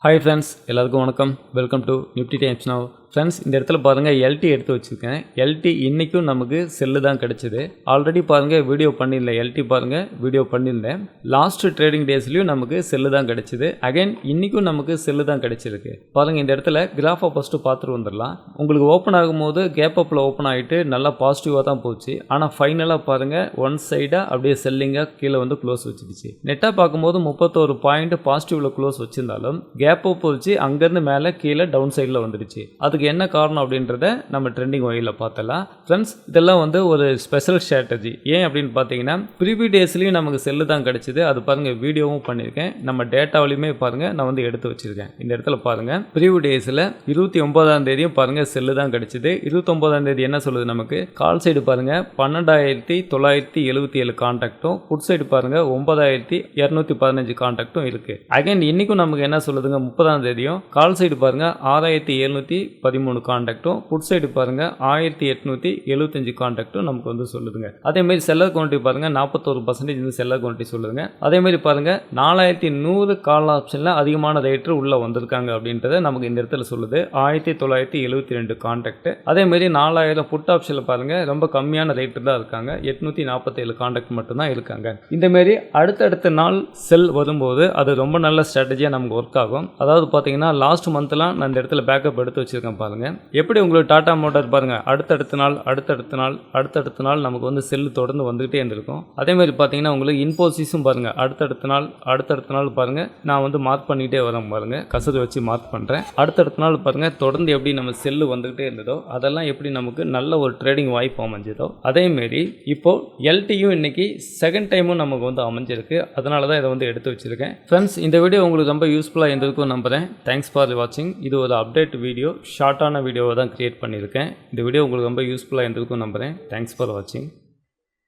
Hi friends, எல்லாருக்கும் வணக்கம். Welcome to Nifty times now. Friends, இந்த இடத்துல பாருங்கள் எல்டி எடுத்து வச்சுருக்கேன். எல்டி இன்றைக்கும் நமக்கு செல்லு தான் கிடச்சிது. ஆல்ரெடி பாருங்கள் வீடியோ பண்ணியிருந்தேன். எல்டி பாருங்கள் வீடியோ பண்ணியிருந்தேன். லாஸ்ட்டு ட்ரேடிங் டேஸ்லையும் நமக்கு செல்லு தான் கிடச்சிது. அகைன் இன்றைக்கும் நமக்கு செல்லு தான் கிடச்சிருக்கு. பாருங்கள், இந்த இடத்துல கிராஃபை ஃபஸ்ட்டு பார்த்துட்டு வந்துடலாம். உங்களுக்கு ஓப்பன் ஆகும்போது கேப் அப்பில் ஓப்பன் ஆகிட்டு நல்லா பாசிட்டிவாக தான் போச்சு. ஆனால் ஃபைனலாக பாருங்கள் ஒன் சைடாக அப்படியே செல்லிங்காக கீழே வந்து க்ளோஸ் வச்சுடுச்சு. நெட்டாக பார்க்கும்போது 31 பாயிண்ட் பாசிட்டிவில் க்ளோஸ் வச்சிருந்தாலும் கேப் அப் வச்சு அங்கேருந்து மேலே கீழே டவுன் சைடில் வந்துடுச்சு. அதுக்கு என்ன காரணம் அப்படின்றத நம்ம ட்ரெண்டிங் வகையில் பார்த்தலாம். ஃப்ரெண்ட்ஸ், இதெல்லாம் வந்து ஒரு ஸ்பெஷல் ஸ்ட்ராட்டஜி. ஏன் அப்படின்னு பார்த்தீங்கன்னா ப்ரீவியஸ் டேஸ்லையும் நமக்கு செல்லு தான் கிடச்சிது. அது பாருங்கள் வீடியோவும் பண்ணியிருக்கேன். நம்ம டேட்டாவிலையுமே பாருங்கள் நான் வந்து எடுத்து வச்சுருக்கேன். இந்த இடத்துல பாருங்கள் ப்ரீவியஸ் டேஸில் 29ஆம் தேதியும் பாருங்கள் செல்லு தான் கிடச்சிது. 29ஆம் தேதி என்ன சொல்லுது நமக்கு? கால் சைடு பாருங்கள் 12,977 கான்டாக்டும், புட் சைடு பாருங்கள் 9,215 கான்டாக்டும் இருக்குது. அகைன் இன்றைக்கும் நமக்கு என்ன சொல்லுதுங்க? 30ஆம் தேதியும் கால் சைடு பாருங்கள் 6,713 கான்டாக்டும், புட் சைடு பாருங்க 1875 கான்டாக்டும் நமக்கு வந்து சொல்லுதுங்க. அதே மாதிரி செல்லர் குவான்டிட்டி பாருங்க 41% செல்லர் குவான்டிட்டி சொல்லுதுங்க. அதே மாதிரி பாருங்க 4100 கால் ஆப்ஷன்ல அதிகமான ரேட்டர் உள்ள வந்திருக்காங்க அப்படின்றத நமக்கு இந்த இடத்துல சொல்லுது. 1972 கான்டாக்ட். அதே மாதிரி 4000 புட் ஆப்ஷன்ல பாருங்க ரொம்ப கம்மியான ரேட்டர் தான் இருக்காங்க. 847 கான்டாக்ட் மட்டும் தான் இருக்காங்க. இந்த மாதிரி அடுத்தடுத்த நாள் செல் வரும்போது அது ரொம்ப நல்ல ஸ்ட்ராட்டஜியா நமக்கு ஒர்க் ஆகும். அதாவது பாத்தீங்கன்னா லாஸ்ட் மந்த்லாம் நான் இந்த இடத்துல பேக்கப் எடுத்து வச்சிருக்கேன் பாருங்க. எப்படி உங்களுக்கு டாடா மோட்டார் பாருங்க அடுத்தடுத்த நாள் நமக்கு வந்து செல்லு தொடர்ந்து வந்துகிட்டே இருந்திருக்கும். அதே மாதிரி பார்த்தீங்கன்னா உங்களுக்கு இன்ஃபோசிஸும் பாருங்க அடுத்தடுத்த நாள் பாருங்க நான் வந்து மார்க் பண்ணிகிட்டே வரேன் பாருங்க. கசரை வச்சு மார்க் பண்ணுறேன். அடுத்தடுத்த நாள் பாருங்க தொடர்ந்து எப்படி நம்ம செல்லு வந்துகிட்டே இருந்ததோ அதெல்லாம் எப்படி நமக்கு நல்ல ஒரு ட்ரேடிங் வாய்ப்பு அமைஞ்சதோ அதே மாதிரி இப்போ எல்டியும் இன்னைக்கு செகண்ட் டைமும் நமக்கு வந்து அமைஞ்சிருக்கு. அதனால தான் இதை வந்து எடுத்து வச்சிருக்கேன். ஃப்ரெண்ட்ஸ், இந்த வீடியோ உங்களுக்கு ரொம்ப யூஸ்ஃபுல்லாக இருந்திருக்கும் நம்புறேன். தேங்க்ஸ் ஃபார் வாட்சிங். இது ஒரு அப்டேட் வீடியோ, ஷார்ட்டான வீடியோவை தான் கிரியேட் பண்ணியிருக்கேன். இந்த வீடியோ உங்களுக்கு ரொம்ப யூஸ்ஃபுல்லாக இருந்திருக்கும் நம்புகிறேன். தேங்க்ஸ் ஃபார் வாட்சிங்.